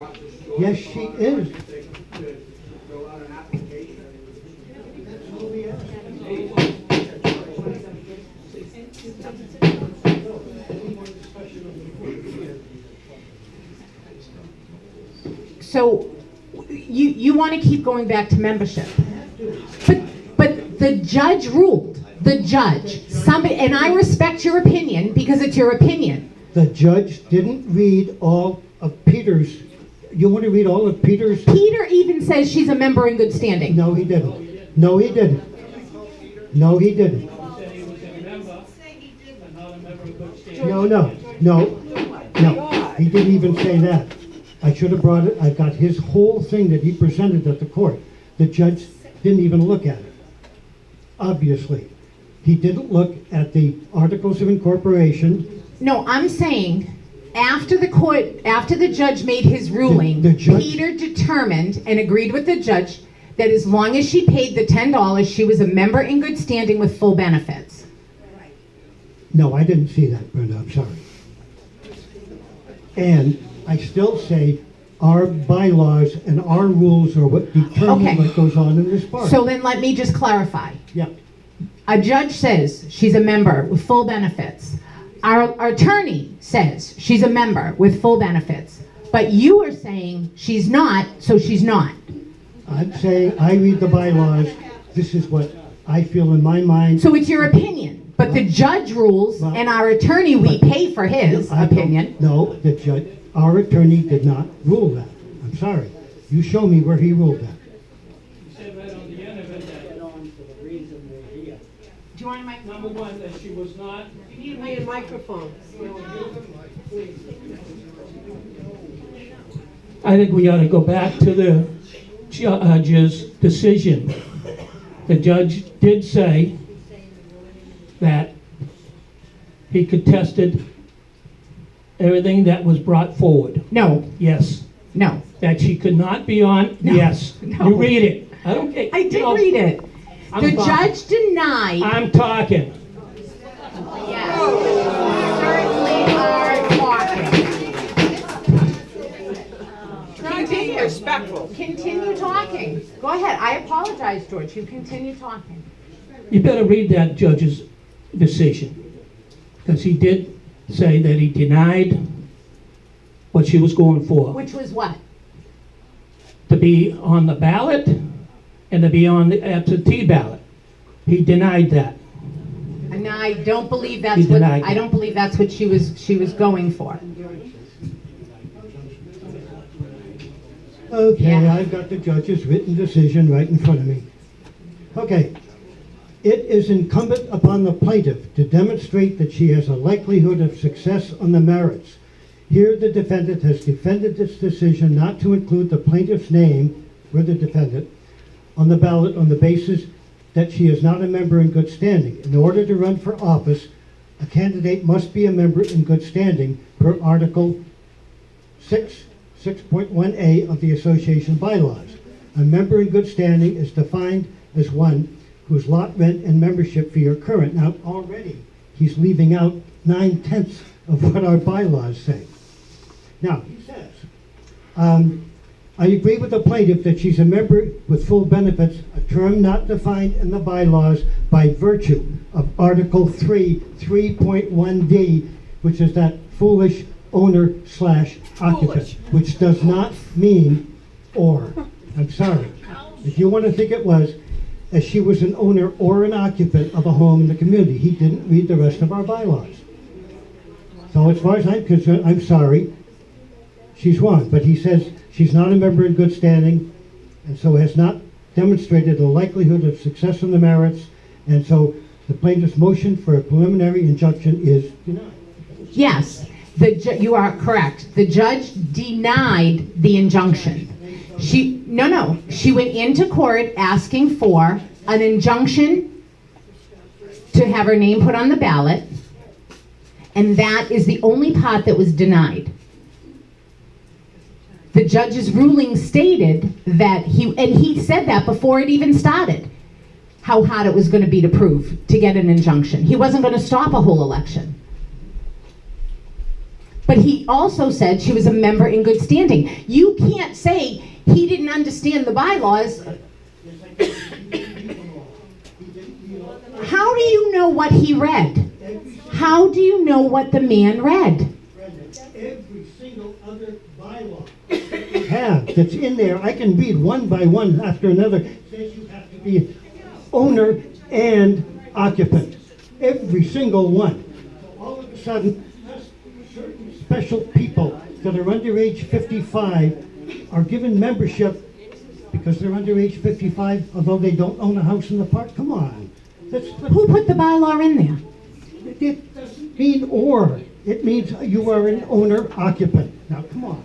Yes, she is. So you want to keep going back to membership, but the judge ruled. The judge, somebody, and I respect your opinion because it's your opinion. The judge didn't read all of Peter's. You want to read all of Peter's? Peter even says she's a member in good standing. No, he didn't. No, he didn't. No, he didn't. No. He didn't even say that. I should have brought it. I got his whole thing that he presented at the court. The judge didn't even look at it. Obviously. He didn't look at the Articles of Incorporation. No, I'm saying after the judge made his ruling, Peter determined and agreed with the judge that as long as she paid the $10, she was a member in good standing with full benefits. No, I didn't see that, Brenda. I'm sorry. And I still say our bylaws and our rules are what determine what goes on in this part. So then let me just clarify. Yeah. A judge says she's a member with full benefits. Our attorney says she's a member with full benefits. But you are saying she's not, so she's not. I'm saying I read the bylaws. This is what I feel in my mind. So it's your opinion. But the judge rules, and our attorney, we pay for his opinion. No, the judge, our attorney did not rule that. I'm sorry. You show me where he ruled that. Do you want a microphone? Number one, that she was not. You need a microphone. I think we ought to go back to the judge's decision. The judge did say that he contested everything that was brought forward. No. Yes. No. That she could not be on. No. Yes. No. You read it. I don't care. I did read it. The judge denied. I'm talking. Yes. Certainly are talking. Try to be respectful. Continue talking. Go ahead. I apologize, George. You continue talking. You better read that judge's decision, because he did say that he denied what she was going for. Which was what? To be on the ballot and to be on the absentee ballot. He denied that. And I don't believe that's what I don't believe that's what she was going for. Okay, Yeah. I've got the judge's written decision right in front of me. Okay. It is incumbent upon the plaintiff to demonstrate that she has a likelihood of success on the merits. Here the defendant has defended this decision not to include the plaintiff's name, or the defendant, on the ballot on the basis that she is not a member in good standing. In order to run for office, a candidate must be a member in good standing per Article 6.1a of the Association bylaws. A member in good standing is defined as one whose lot rent and membership fee are current. Now, already, he's leaving out 9/10 of what our bylaws say. Now, he says, I agree with the plaintiff that she's a member with full benefits, a term not defined in the bylaws by virtue of Article 3.1d, which is that foolish owner/occupant, which does not mean or. I'm sorry. If you want to think it was, as she was an owner or an occupant of a home in the community. He didn't read the rest of our bylaws. So as far as I'm concerned, I'm sorry, she's wrong. But he says she's not a member in good standing, and so has not demonstrated a likelihood of success on the merits, and so the plaintiff's motion for a preliminary injunction is denied. Yes, you are correct. The judge denied the injunction. She went into court asking for an injunction to have her name put on the ballot, and that is the only part that was denied. The judge's ruling stated that he said that before it even started, how hard it was going to be to prove, to get an injunction. He wasn't going to stop a whole election. But he also said she was a member in good standing. You can't say he didn't understand the bylaws. How do you know what he read? How do you know what the man read? Every single other bylaw that we have that's in there, I can read one by one after another, says you have to be owner and occupant. Every single one. All of a sudden, certain special people that are under age 55 are given membership because they're under age 55, although they don't own a house in the park. Come on. Who put the bylaw in there? It doesn't mean or. It means you are an owner occupant. Now, come on.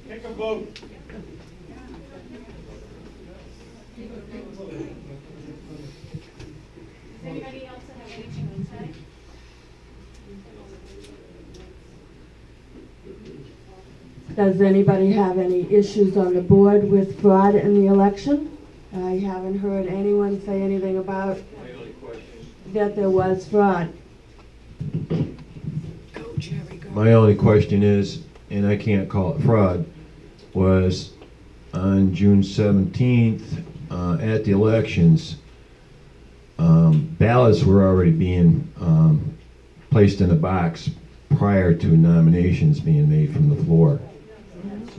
Take a vote. Does anybody else have anything to say? Does anybody have any issues on the board with fraud in the election? I haven't heard anyone say anything about that there was fraud. My only question is, and I can't call it fraud, was on June 17th at the elections, ballots were already being placed in a box prior to nominations being made from the floor.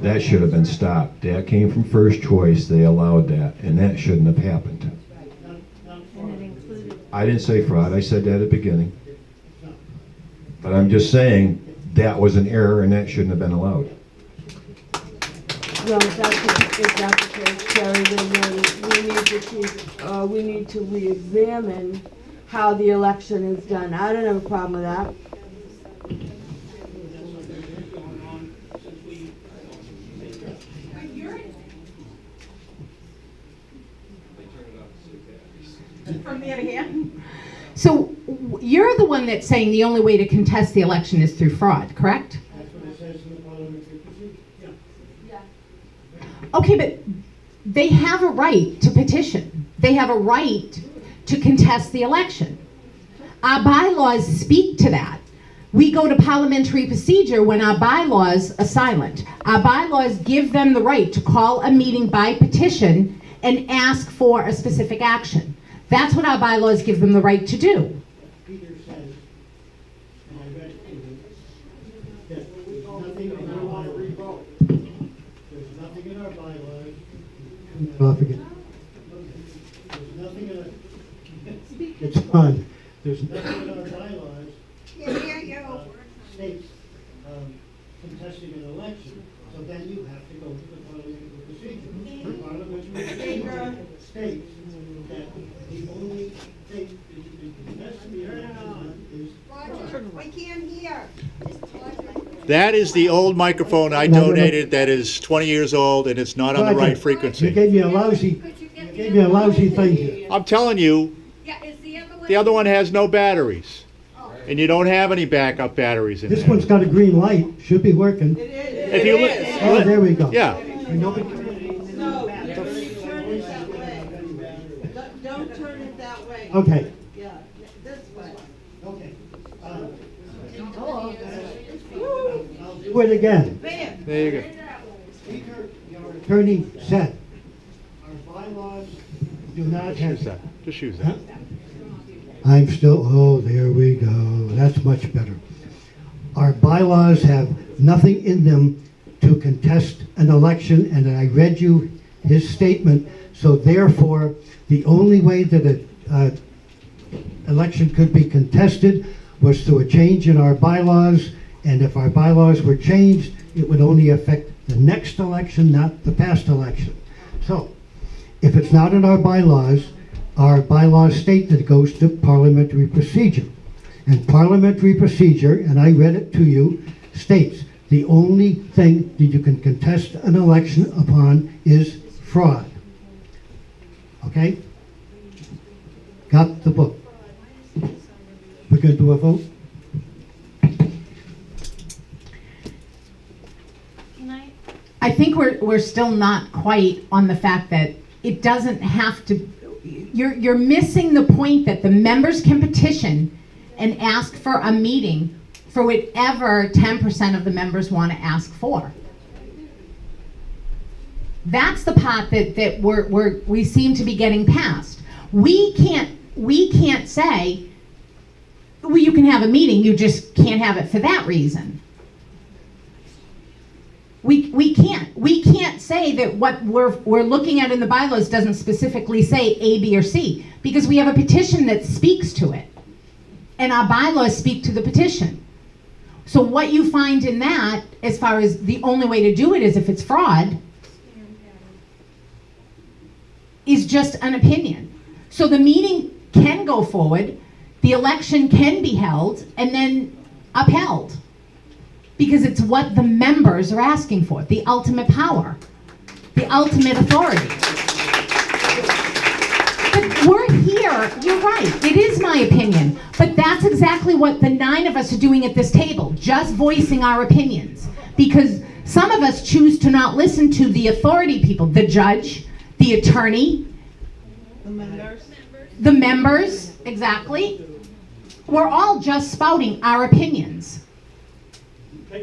That should have been stopped. That came from First Choice. They allowed that, and that shouldn't have happened. I didn't say fraud. I said that at the beginning. But I'm just saying that was an error, and that shouldn't have been allowed. Well, if that's the case, Jerry, then we need to re-examine how the election is done. I don't have a problem with that. From the other hand. So you're the one that's saying the only way to contest the election is through fraud, correct? That's what it says in the parliamentary procedure. Yeah. Okay, but they have a right to petition. They have a right to contest the election. Our bylaws speak to that. We go to parliamentary procedure when our bylaws are silent. Our bylaws give them the right to call a meeting by petition and ask for a specific action. That's what our bylaws give them the right to do. Peter says, and I read it to you, that there's nothing in our bylaws. There's nothing in our bylaws. Off again. There's nothing in our, it's fun. There's nothing in our bylaws states contesting an election. So then you have to go to the parliamentary procedure. The parliamentary procedure states that the only thing that you can contest the election is fraud. We can't hear. That is the old microphone I donated that is 20 years old and it's not on the right You frequency. gave me a lousy thing here. I'm telling you, Yeah, is the other one? the other one has no batteries. And you don't have any backup batteries in This there. one's got a green light, should be working. If you Oh, there we go. Yeah. And nobody- No, turn it that way. Don't turn it that way. Okay, Yeah, this way. okay. I'll do it again. There. There you go. Speaker, your attorney said, our bylaws do not have Use that. Just use Huh? that. I'm still, oh, there we go. That's much better. Our bylaws have nothing in them to contest an election, and I read you his statement. So therefore, the only way that an election could be contested was through a change in our bylaws, and if our bylaws were changed, it would only affect the next election, not the past election. So, if it's not in our bylaws state that it goes to parliamentary procedure. And parliamentary procedure, and I read it to you, states the only thing that you can contest an election upon is fraud. Okay? Got the book. We're going to do a vote? I think we're still not quite on the fact that it doesn't have to, you're missing the point that the members can petition and ask for a meeting for whatever 10% of the members want to ask for. That's the part that we seem to be getting past. We can't say, well, you can have a meeting, you just can't have it for that reason. We can't say that what we're looking at in the bylaws doesn't specifically say A, B, or C, because we have a petition that speaks to it. And our bylaws speak to the petition. So what you find in that, as far as the only way to do it is if it's fraud, is just an opinion. So the meeting can go forward, the election can be held, and then upheld. Because it's what the members are asking for, the ultimate power, the ultimate authority. But we're here, you're right, it is my opinion, but that's exactly what the 9 of us are doing at this table, just voicing our opinions. Because some of us choose to not listen to the authority people, the judge, the attorney, the members, exactly. We're all just spouting our opinions.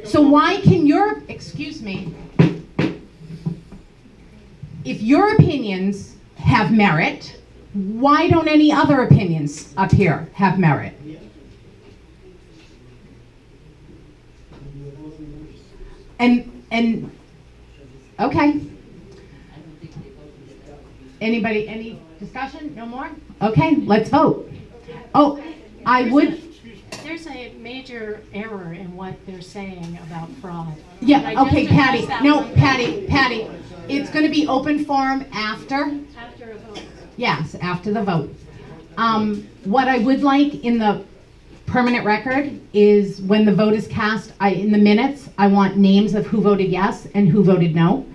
So why can excuse me, if your opinions have merit, why don't any other opinions up here have merit? And okay. Anybody, any discussion? No more? Okay, let's vote. Oh, I would. There's a major error in what they're saying about fraud. Yeah, okay, Patty. No, one. Patty. It's going to be open forum after. After a vote. Yes, after the vote. What I would like in the permanent record is when the vote is cast, in the minutes, I want names of who voted yes and who voted no.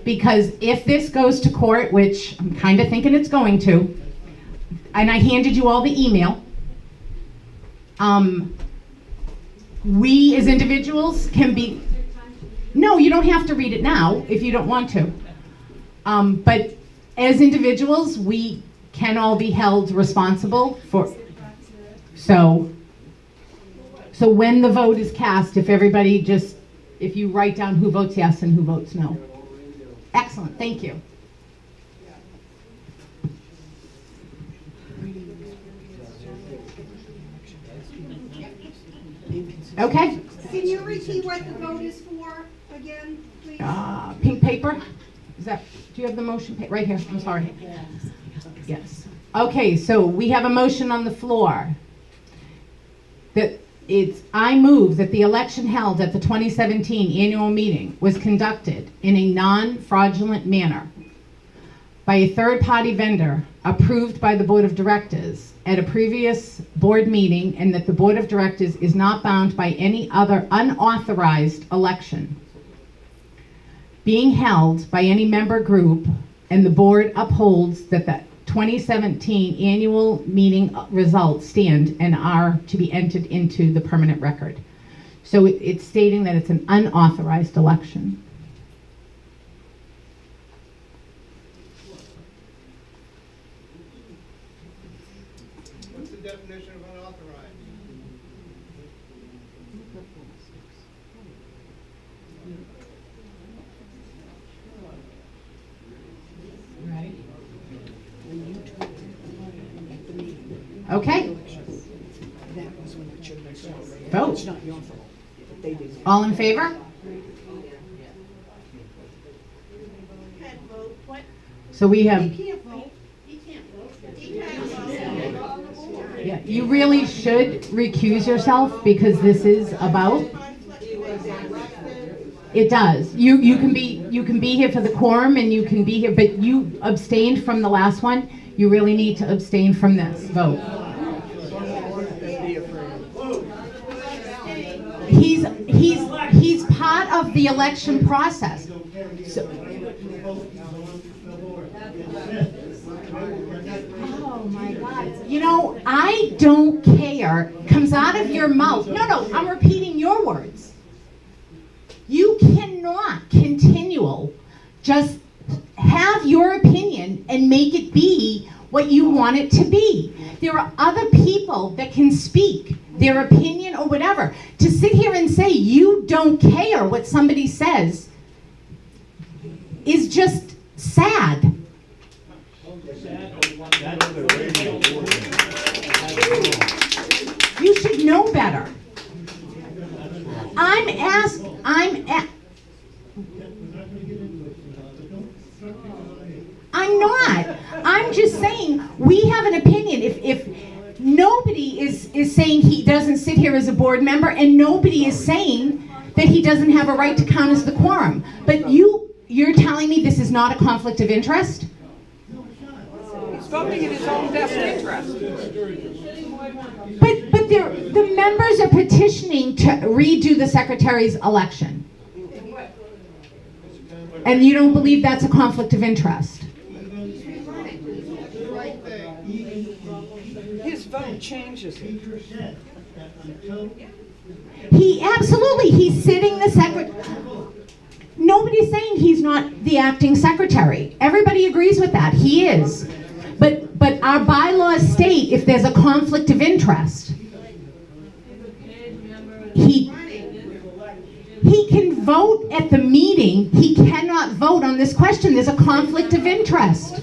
Because if this goes to court, which I'm kind of thinking it's going to, and I handed you all the email, we as individuals can be, no, you don't have to read it now if you don't want to. But as individuals, we can all be held responsible for, so when the vote is cast, if you write down who votes yes and who votes no. Excellent, thank you. Okay. Can you repeat what the vote is for again, please? Pink paper? Do you have the motion right here? I'm sorry. Yes. Okay, so we have a motion on the floor that I move that the election held at the 2017 annual meeting was conducted in a non-fraudulent manner by a third-party vendor approved by the Board of Directors at a previous board meeting, and that the Board of Directors is not bound by any other unauthorized election being held by any member group, and the board upholds that the 2017 annual meeting results stand and are to be entered into the permanent record. So it's stating that it's an unauthorized election. What's the definition of unauthorized? Right. Okay. Vote. All in favor? So we have. Yeah, you really should recuse yourself because this is about. It does. You can be here for the quorum and you can be here, but you abstained from the last one. You really need to abstain from this vote. He's part of the election process. So, oh my God. You know, I don't care. Comes out of your mouth. No, I'm repeating your words. You cannot just have your opinion and make it be what you want it to be. There are other people that can speak. their opinion or whatever. To sit here and say you don't care what somebody says is just sad. You should know better. I'm not. I'm just saying, we have an opinion. If nobody is saying he doesn't sit here as a board member, and nobody is saying that he doesn't have a right to count as the quorum. But you're telling me this is not a conflict of interest? He's voting in his own best interest. But the members are petitioning to redo the secretary's election. And you don't believe that's a conflict of interest? His vote changes it. He's sitting the secretary. Nobody's saying he's not the acting secretary. Everybody agrees with that. He is. But our bylaws state if there's a conflict of interest, he can vote at the meeting. He cannot vote on this question. There's a conflict of interest.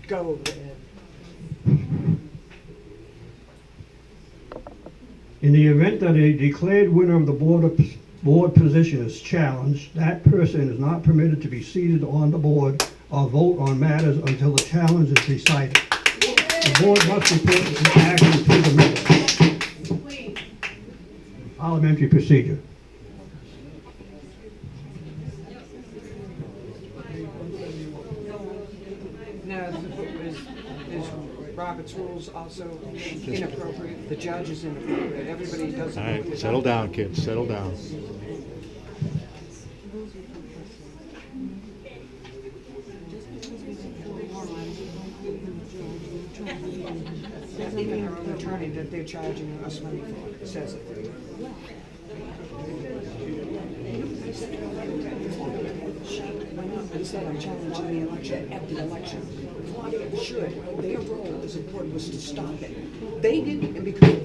Go, Ed. In the event that a declared winner of the board position is challenged, that person is not permitted to be seated on the board or vote on matters until the challenge is decided. The board must report its action to the members. Parliamentary procedure. Now, is Robert's rules also inappropriate? The judge is inappropriate. Everybody does. All right, settle down, kids, settle down. Even our own attorney that they're charging us money for says it. He said, I'm challenging the election at the election. Claudia should. Their role as a board was to stop it. They didn't, and because